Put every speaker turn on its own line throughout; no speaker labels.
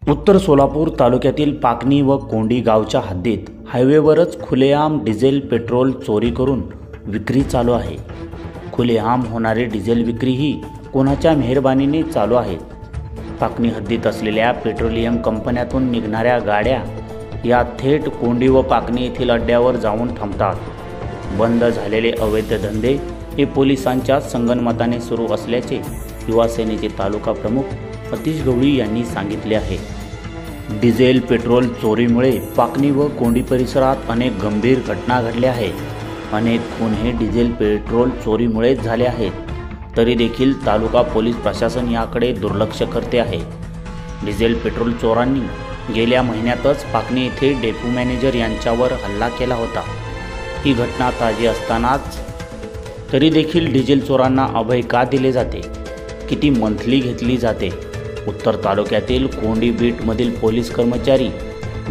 उत्तर सोलापूर तालुक्यातील पाकणी व कोंडी गावच्या हद्दीत हायवेवरच खुलेआम डिझेल पेट्रोल चोरी करून विक्री चालू आहे। खुलेआम होणारी डिझेल विक्री ही कोणाच्या मेहरबानीने चालू आहे। पाकणी हद्दीत असलेल्या पेट्रोलियम कंपन्यातून निघणाऱ्या गाड्या या थेट कोंडी व पाकणी येथील अड्ड्यावर जाऊन थांबतात। बंद झालेले अवैध धंदे हे पोलिसांच्या संगनमताने सुरू असल्याचे युवा सेनेचे तालुका प्रमुख अतिश गवळी यांनी सांगितले आहे। डिझेल पेट्रोल चोरीमुळे पाकणी व कोंडी परिसरात अनेक गंभीर घटना घडल्या आहेत। अनेक खून हे डिझेल पेट्रोल चोरीमुळे झाले आहेत, तरी देखील तालुका पोलीस प्रशासन याकडे दुर्लक्ष करते आहे। डिझेल पेट्रोल चोरांनी गेल्या महिन्यातच पाकणी येथे डेपो मॅनेजर यांच्यावर हल्ला केला होता। ही घटना ताजी असतानाच तरी देखील डिझेल चोरांना अभय का दिले जाते? किती मंथली घेतली जाते? उत्तर तालुक्यातील कोंडी बीटमधील पोलीस कर्मचारी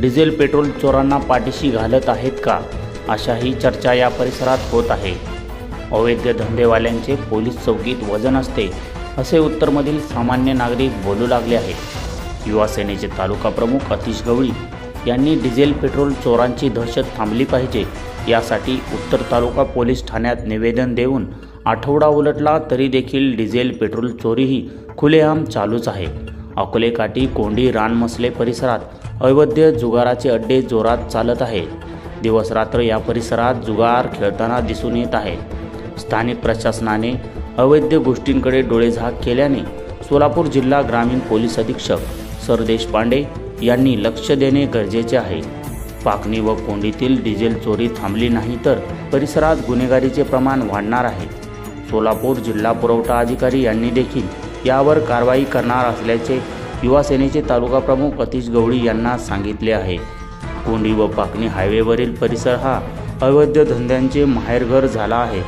डिझेल पेट्रोल चोरांना पाठीशी घालत आहेत का, अशाही चर्चा या परिसरात होत आहे। अवैध धंदेवाल्यांचे पोलीस चौकीत वजन असते, असे उत्तरमधील सामान्य नागरिक बोलू लागले आहेत। युवा सेनेचे तालुका प्रमुख अतिश गवळी यांनी डिझेल पेट्रोल चोरांची दहशत थांबली पाहिजे यासाठी उत्तर तालुका पोलीस ठाण्यात निवेदन देऊन आठवडा उलटला तरी देखील डिझेल पेट्रोल चोरी ही खुलेआम चालूच आहे। अकोले काठी कोंडी रानमसले परिसरात अवैध जुगाराचे अड्डे जोरात चालत आहेत। दिवस रात्र या परिसरात जुगार खेळताना दिसून येत आहे। स्थानिक प्रशासनाने अवैध गोष्टींकडे डोळेझाक केल्याने सोलापूर जिल्हा ग्रामीण पोलीस अधीक्षक सर देशपांडे यांनी लक्ष देणे गरजेचे आहे। पाकणी व कोंडीतील डिझेल चोरी थांबली नाही तर परिसरात गुन्हेगारीचे प्रमाण वाढणार आहे। सोलापूर जिल्हा पुरवठा अधिकारी यांनी देखील यावर कारवाई करणार असल्याचे युवा सेनेचे तालुका प्रमुख अतिश गवळी यांना सांगितले आहे। कोंडी व पाकणी हायवेवरील परिसर हा अवैध धंद्यांचे माहेरघर झाला आहे।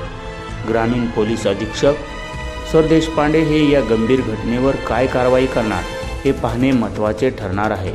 ग्रामीण पोलीस अधीक्षक सर देशपांडे हे या गंभीर घटनेवर काय कारवाई करणार हे पाहणे महत्त्वाचे ठरणार आहे।